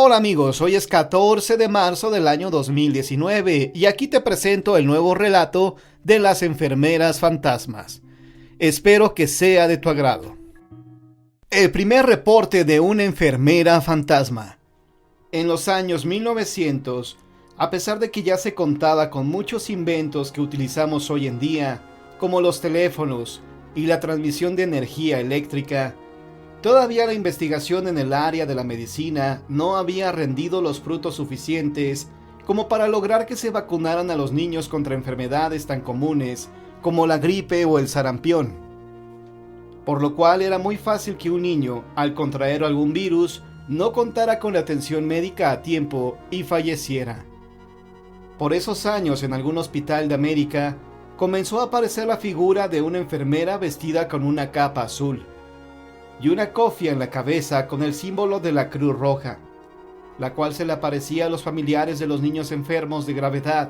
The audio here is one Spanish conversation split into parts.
Hola amigos, hoy es 14 de marzo del año 2019 y aquí te presento el nuevo relato de las enfermeras fantasmas. Espero que sea de tu agrado. El primer reporte de una enfermera fantasma. En los años 1900, a pesar de que ya se contaba con muchos inventos que utilizamos hoy en día, como los teléfonos y la transmisión de energía eléctrica, todavía la investigación en el área de la medicina no había rendido los frutos suficientes como para lograr que se vacunaran a los niños contra enfermedades tan comunes como la gripe o el sarampión. Por lo cual era muy fácil que un niño, al contraer algún virus, no contara con la atención médica a tiempo y falleciera. Por esos años, en algún hospital de América, comenzó a aparecer la figura de una enfermera vestida con una capa azul y una cofia en la cabeza con el símbolo de la Cruz Roja, la cual se le aparecía a los familiares de los niños enfermos de gravedad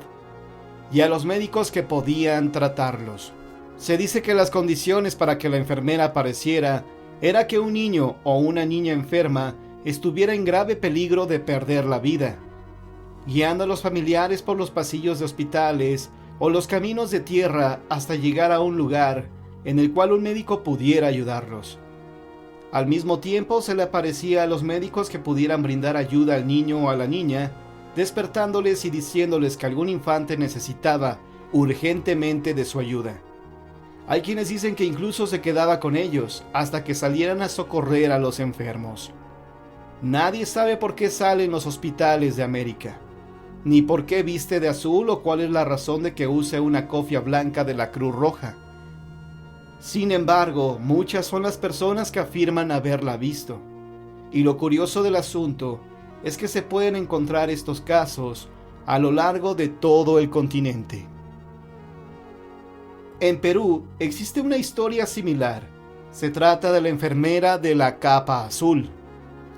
y a los médicos que podían tratarlos. Se dice que las condiciones para que la enfermera apareciera era que un niño o una niña enferma estuviera en grave peligro de perder la vida, guiando a los familiares por los pasillos de hospitales o los caminos de tierra hasta llegar a un lugar en el cual un médico pudiera ayudarlos. Al mismo tiempo se le aparecía a los médicos que pudieran brindar ayuda al niño o a la niña, despertándoles y diciéndoles que algún infante necesitaba urgentemente de su ayuda. Hay quienes dicen que incluso se quedaba con ellos hasta que salieran a socorrer a los enfermos. Nadie sabe por qué sale en los hospitales de América, ni por qué viste de azul o cuál es la razón de que use una cofia blanca de la Cruz Roja. Sin embargo, muchas son las personas que afirman haberla visto, y lo curioso del asunto es que se pueden encontrar estos casos a lo largo de todo el continente. En Perú existe una historia similar. Se trata de la enfermera de la capa azul.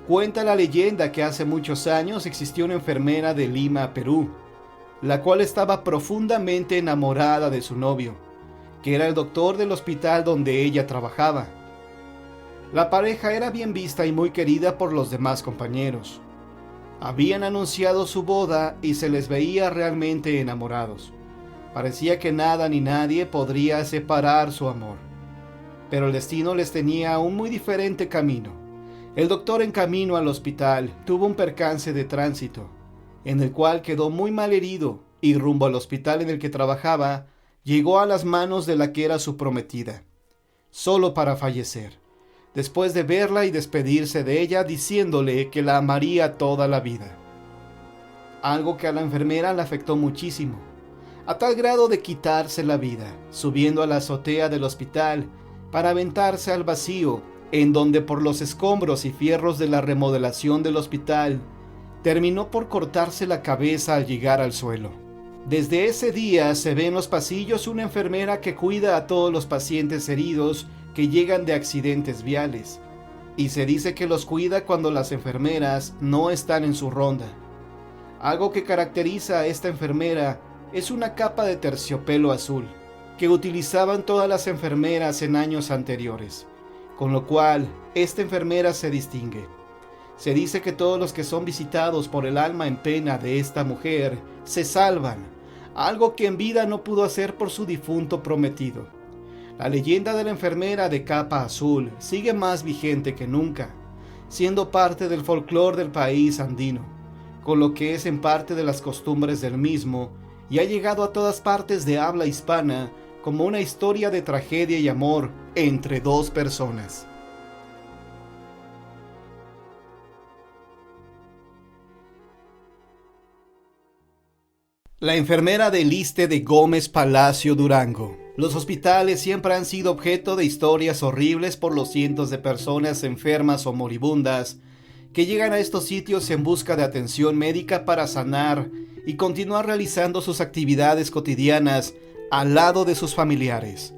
Cuenta la leyenda que hace muchos años existió una enfermera de Lima, Perú, la cual estaba profundamente enamorada de su novio, que era el doctor del hospital donde ella trabajaba. La pareja era bien vista y muy querida por los demás compañeros. Habían anunciado su boda y se les veía realmente enamorados. Parecía que nada ni nadie podría separar su amor. Pero el destino les tenía un muy diferente camino. El doctor, en camino al hospital, tuvo un percance de tránsito, en el cual quedó muy mal herido y rumbo al hospital en el que trabajaba, llegó a las manos de la que era su prometida, solo para fallecer, después de verla y despedirse de ella diciéndole que la amaría toda la vida. Algo que a la enfermera le afectó muchísimo, a tal grado de quitarse la vida, subiendo a la azotea del hospital para aventarse al vacío, en donde por los escombros y fierros de la remodelación del hospital, terminó por cortarse la cabeza al llegar al suelo. Desde ese día se ve en los pasillos una enfermera que cuida a todos los pacientes heridos que llegan de accidentes viales, y se dice que los cuida cuando las enfermeras no están en su ronda. Algo que caracteriza a esta enfermera es una capa de terciopelo azul, que utilizaban todas las enfermeras en años anteriores, con lo cual esta enfermera se distingue. Se dice que todos los que son visitados por el alma en pena de esta mujer se salvan, algo que en vida no pudo hacer por su difunto prometido. La leyenda de la enfermera de capa azul sigue más vigente que nunca, siendo parte del folclore del país andino, con lo que es en parte de las costumbres del mismo, y ha llegado a todas partes de habla hispana como una historia de tragedia y amor entre dos personas. La enfermera del ISSSTE de Gómez Palacio, Durango. Los hospitales siempre han sido objeto de historias horribles por los cientos de personas enfermas o moribundas que llegan a estos sitios en busca de atención médica para sanar y continuar realizando sus actividades cotidianas al lado de sus familiares.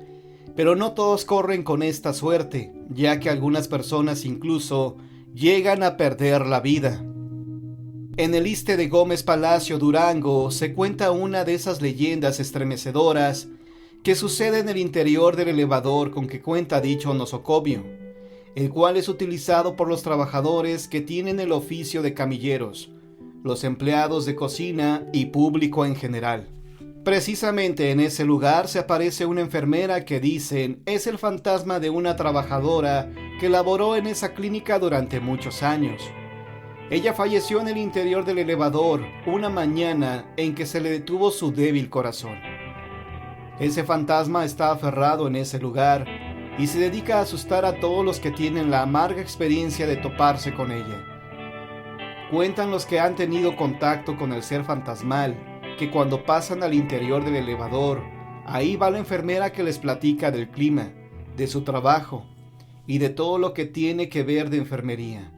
Pero no todos corren con esta suerte, ya que algunas personas incluso llegan a perder la vida. En el ISSSTE de Gómez Palacio, Durango, se cuenta una de esas leyendas estremecedoras que sucede en el interior del elevador con que cuenta dicho nosocomio. el cual es utilizado por los trabajadores que tienen el oficio de camilleros, los empleados de cocina y público en general. Precisamente en ese lugar se aparece una enfermera que dicen es el fantasma de una trabajadora que laboró en esa clínica durante muchos años. Ella falleció en el interior del elevador una mañana en que se le detuvo su débil corazón. Ese fantasma está aferrado en ese lugar y se dedica a asustar a todos los que tienen la amarga experiencia de toparse con ella. Cuentan los que han tenido contacto con el ser fantasmal que cuando pasan al interior del elevador, ahí va la enfermera que les platica del clima, de su trabajo y de todo lo que tiene que ver de enfermería.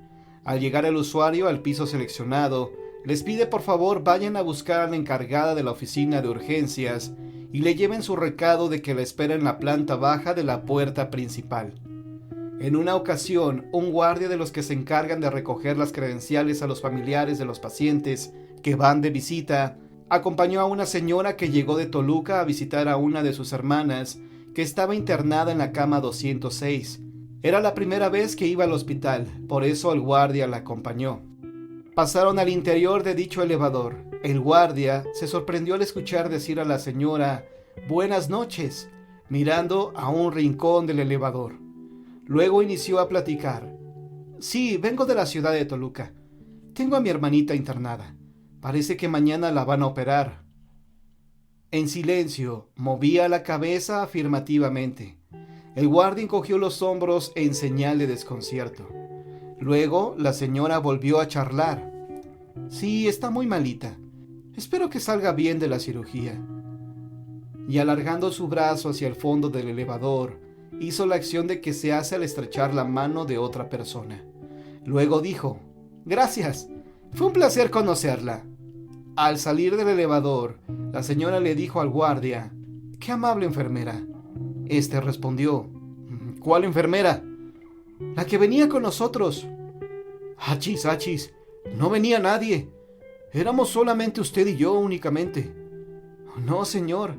Al llegar el usuario al piso seleccionado, les pide por favor vayan a buscar a la encargada de la oficina de urgencias y le lleven su recado de que la espera en la planta baja de la puerta principal. En una ocasión, un guardia de los que se encargan de recoger las credenciales a los familiares de los pacientes que van de visita, acompañó a una señora que llegó de Toluca a visitar a una de sus hermanas que estaba internada en la cama 206. Era la primera vez que iba al hospital, por eso el guardia la acompañó. Pasaron al interior de dicho elevador. El guardia se sorprendió al escuchar decir a la señora «Buenas noches», mirando a un rincón del elevador. Luego inició a platicar. «Sí, vengo de la ciudad de Toluca. Tengo a mi hermanita internada. Parece que mañana la van a operar». En silencio, movía la cabeza afirmativamente. El guardia encogió los hombros en señal de desconcierto. Luego, la señora volvió a charlar. «Sí, está muy malita. Espero que salga bien de la cirugía». Y alargando su brazo hacia el fondo del elevador, hizo la acción de que se hace al estrechar la mano de otra persona. Luego dijo: «Gracias, fue un placer conocerla». Al salir del elevador, la señora le dijo al guardia: «Qué amable enfermera». Este respondió: «¿Cuál enfermera?» «La que venía con nosotros». «Achis, achis, no venía nadie. Éramos solamente usted y yo únicamente». «No, señor,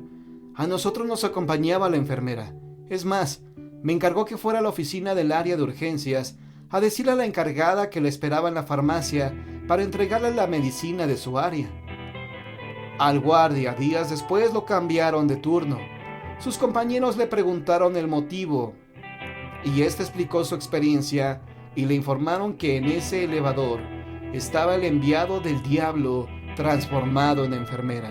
a nosotros nos acompañaba la enfermera. Es más, me encargó que fuera a la oficina del área de urgencias a decirle a la encargada que la esperaba en la farmacia para entregarle la medicina de su área». Al guardia, días después, lo cambiaron de turno. Sus compañeros le preguntaron el motivo y este explicó su experiencia y le informaron que en ese elevador estaba el enviado del diablo transformado en enfermera.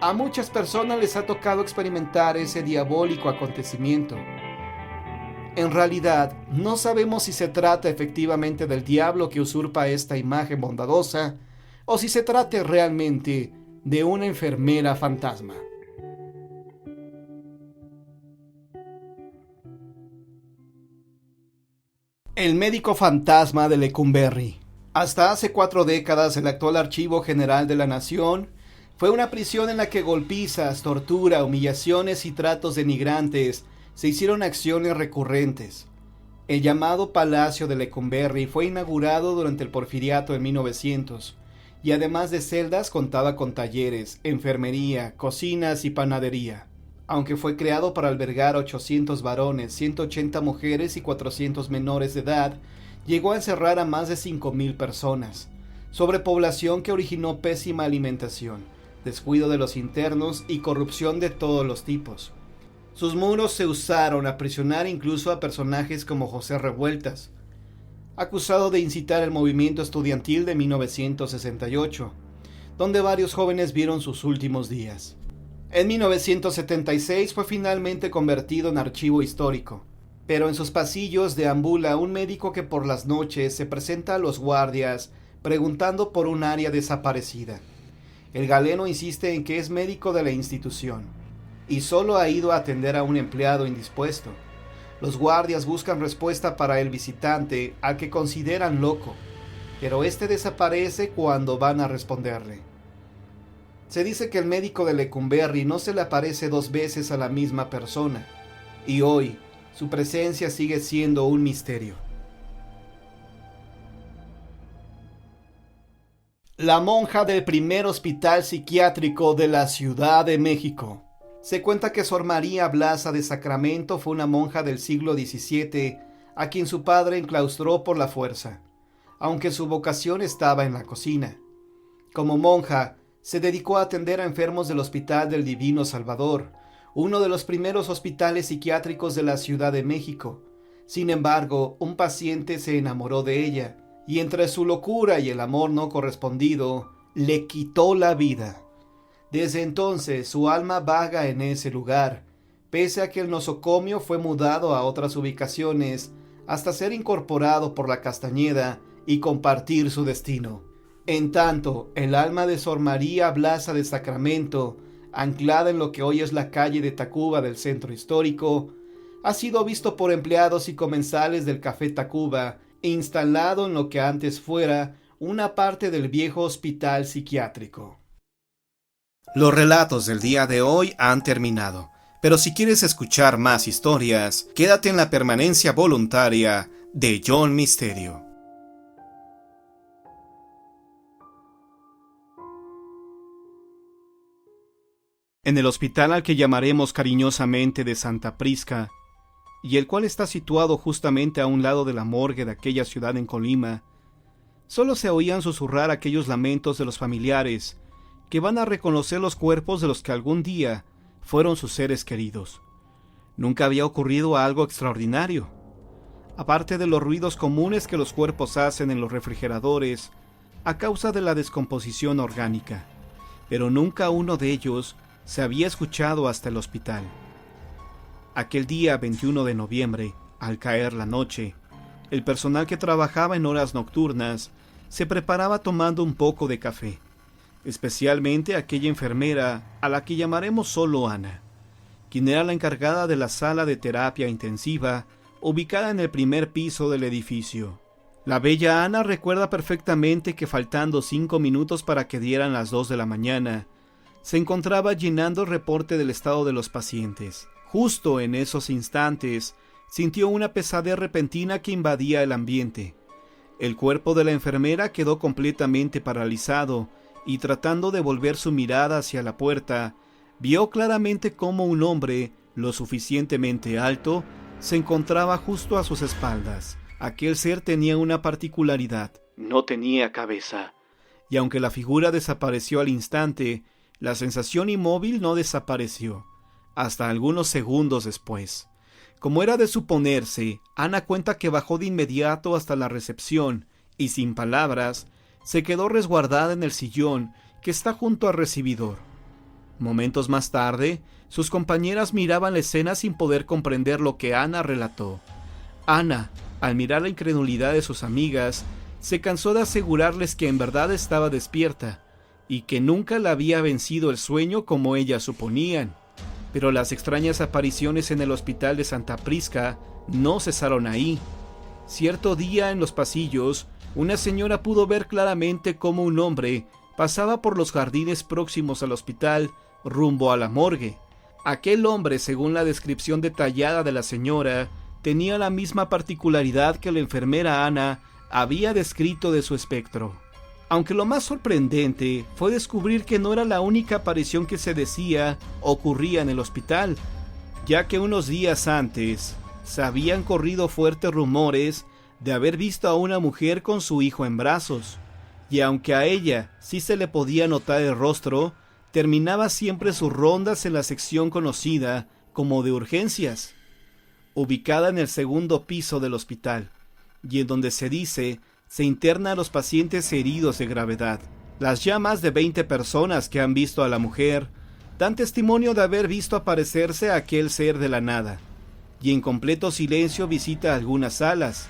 A muchas personas les ha tocado experimentar ese diabólico acontecimiento. En realidad, no sabemos si se trata efectivamente del diablo que usurpa esta imagen bondadosa o si se trate realmente de una enfermera fantasma. El médico fantasma de Lecumberri. Hasta hace 4 décadas, el actual Archivo General de la Nación fue una prisión en la que golpizas, tortura, humillaciones y tratos denigrantes se hicieron acciones recurrentes. El llamado Palacio de Lecumberri fue inaugurado durante el Porfiriato en 1900 y además de celdas contaba con talleres, enfermería, cocinas y panadería. Aunque fue creado para albergar 800 varones, 180 mujeres y 400 menores de edad, llegó a encerrar a más de 5,000 personas. Sobrepoblación que originó pésima alimentación, descuido de los internos y corrupción de todos los tipos. Sus muros se usaron a aprisionar incluso a personajes como José Revueltas, acusado de incitar el movimiento estudiantil de 1968, donde varios jóvenes vieron sus últimos días. En 1976 fue finalmente convertido en archivo histórico, pero en sus pasillos deambula un médico que por las noches se presenta a los guardias preguntando por un área desaparecida. El galeno insiste en que es médico de la institución y solo ha ido a atender a un empleado indispuesto. Los guardias buscan respuesta para el visitante, al que consideran loco, pero este desaparece cuando van a responderle. Se dice que el médico de Lecumberri no se le aparece 2 veces a la misma persona, y hoy su presencia sigue siendo un misterio. La monja del primer hospital psiquiátrico de la Ciudad de México. Se cuenta que Sor María Blasa de Sacramento fue una monja del siglo XVII a quien su padre enclaustró por la fuerza, aunque su vocación estaba en la cocina. Como monja, se dedicó a atender a enfermos del Hospital del Divino Salvador, uno de los primeros hospitales psiquiátricos de la Ciudad de México. Sin embargo, un paciente se enamoró de ella, y entre su locura y el amor no correspondido, le quitó la vida. Desde entonces, su alma vaga en ese lugar, pese a que el nosocomio fue mudado a otras ubicaciones, hasta ser incorporado por la Castañeda y compartir su destino. En tanto, el alma de Sor María Blasa de Sacramento, anclada en lo que hoy es la calle de Tacuba del centro histórico, ha sido visto por empleados y comensales del Café Tacuba, instalado en lo que antes fuera una parte del viejo hospital psiquiátrico. Los relatos del día de hoy han terminado, pero si quieres escuchar más historias, quédate en la permanencia voluntaria de John Misterio. En el hospital al que llamaremos cariñosamente de Santa Prisca, y el cual está situado justamente a un lado de la morgue de aquella ciudad en Colima, solo se oían susurrar aquellos lamentos de los familiares que van a reconocer los cuerpos de los que algún día fueron sus seres queridos. Nunca había ocurrido algo extraordinario. Aparte de los ruidos comunes que los cuerpos hacen en los refrigeradores a causa de la descomposición orgánica, pero nunca uno de ellos se había escuchado hasta el hospital. Aquel día 21 de noviembre, al caer la noche, el personal que trabajaba en horas nocturnas se preparaba tomando un poco de café, especialmente aquella enfermera a la que llamaremos solo Ana, quien era la encargada de la sala de terapia intensiva ubicada en el primer piso del edificio. La bella Ana recuerda perfectamente que faltando 5 minutos para que dieran las 2 de la mañana, se encontraba llenando el reporte del estado de los pacientes. Justo en esos instantes, sintió una pesadez repentina que invadía el ambiente. El cuerpo de la enfermera quedó completamente paralizado y tratando de volver su mirada hacia la puerta, vio claramente cómo un hombre, lo suficientemente alto, se encontraba justo a sus espaldas. Aquel ser tenía una particularidad: no tenía cabeza. Y aunque la figura desapareció al instante, la sensación inmóvil no desapareció, hasta algunos segundos después. Como era de suponerse, Ana cuenta que bajó de inmediato hasta la recepción y, sin palabras, se quedó resguardada en el sillón que está junto al recibidor. Momentos más tarde, sus compañeras miraban la escena sin poder comprender lo que Ana relató. Ana, al mirar la incredulidad de sus amigas, se cansó de asegurarles que en verdad estaba despierta y que nunca la había vencido el sueño como ellas suponían. Pero las extrañas apariciones en el hospital de Santa Prisca no cesaron ahí. Cierto día en los pasillos, una señora pudo ver claramente cómo un hombre pasaba por los jardines próximos al hospital rumbo a la morgue. Aquel hombre, según la descripción detallada de la señora, tenía la misma particularidad que la enfermera Ana había descrito de su espectro. Aunque lo más sorprendente fue descubrir que no era la única aparición que se decía ocurría en el hospital, ya que unos días antes se habían corrido fuertes rumores de haber visto a una mujer con su hijo en brazos, y aunque a ella sí se le podía notar el rostro, terminaba siempre sus rondas en la sección conocida como de urgencias, ubicada en el segundo piso del hospital, y en donde se dice se interna a los pacientes heridos de gravedad. Las ya más de 20 personas que han visto a la mujer dan testimonio de haber visto aparecerse a aquel ser de la nada, y en completo silencio visita algunas salas.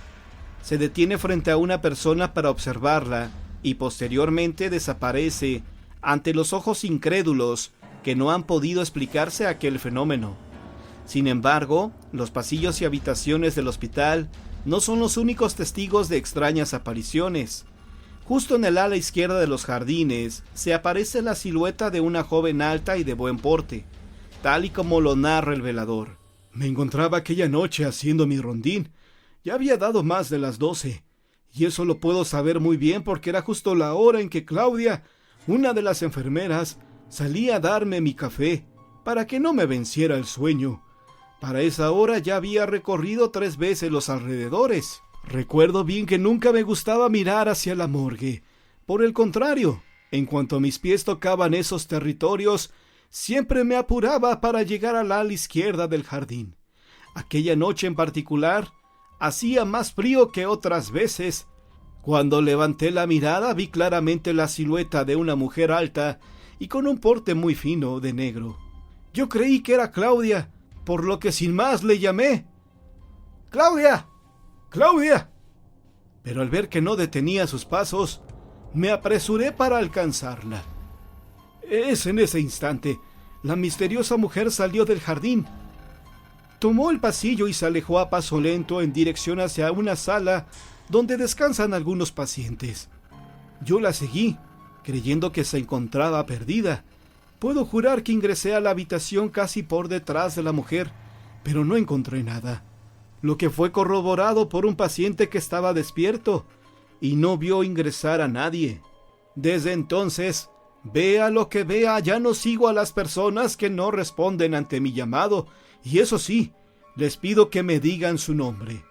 Se detiene frente a una persona para observarla y posteriormente desaparece ante los ojos incrédulos que no han podido explicarse aquel fenómeno. Sin embargo, los pasillos y habitaciones del hospital no son los únicos testigos de extrañas apariciones. Justo en el ala izquierda de los jardines se aparece la silueta de una joven alta y de buen porte, tal y como lo narra el velador. Me encontraba aquella noche haciendo mi rondín. Ya había dado más de las 12, y eso lo puedo saber muy bien porque era justo la hora en que Claudia, una de las enfermeras, salía a darme mi café para que no me venciera el sueño. Para esa hora ya había recorrido 3 veces los alrededores. Recuerdo bien que nunca me gustaba mirar hacia la morgue. Por el contrario, en cuanto mis pies tocaban esos territorios, siempre me apuraba para llegar al ala izquierda del jardín. Aquella noche en particular, hacía más frío que otras veces. Cuando levanté la mirada vi claramente la silueta de una mujer alta y con un porte muy fino de negro. Yo creí que era Claudia, por lo que sin más le llamé. ¡Claudia! ¡Claudia! Pero al ver que no detenía sus pasos, me apresuré para alcanzarla. Es en ese instante, la misteriosa mujer salió del jardín. Tomó el pasillo y se alejó a paso lento en dirección hacia una sala donde descansan algunos pacientes. Yo la seguí, creyendo que se encontraba perdida. Puedo jurar que ingresé a la habitación casi por detrás de la mujer, pero no encontré nada, lo que fue corroborado por un paciente que estaba despierto y no vio ingresar a nadie. Desde entonces, vea lo que vea, ya no sigo a las personas que no responden ante mi llamado, y eso sí, les pido que me digan su nombre.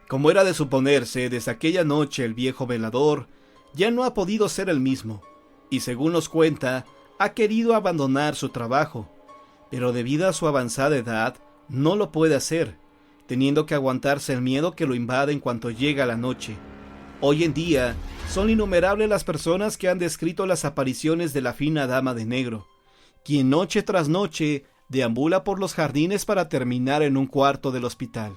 Como era de suponerse, desde aquella noche el viejo velador ya no ha podido ser el mismo, y según nos cuenta, ha querido abandonar su trabajo, pero debido a su avanzada edad, no lo puede hacer, teniendo que aguantarse el miedo que lo invade en cuanto llega la noche. Hoy en día, son innumerables las personas que han descrito las apariciones de la fina dama de negro, quien noche tras noche deambula por los jardines para terminar en un cuarto del hospital.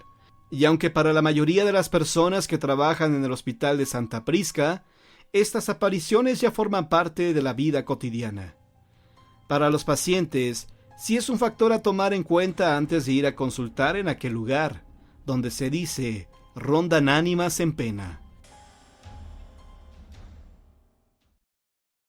Y aunque para la mayoría de las personas que trabajan en el hospital de Santa Prisca, estas apariciones ya forman parte de la vida cotidiana. Para los pacientes, sí es un factor a tomar en cuenta antes de ir a consultar en aquel lugar, donde se dice, rondan ánimas en pena.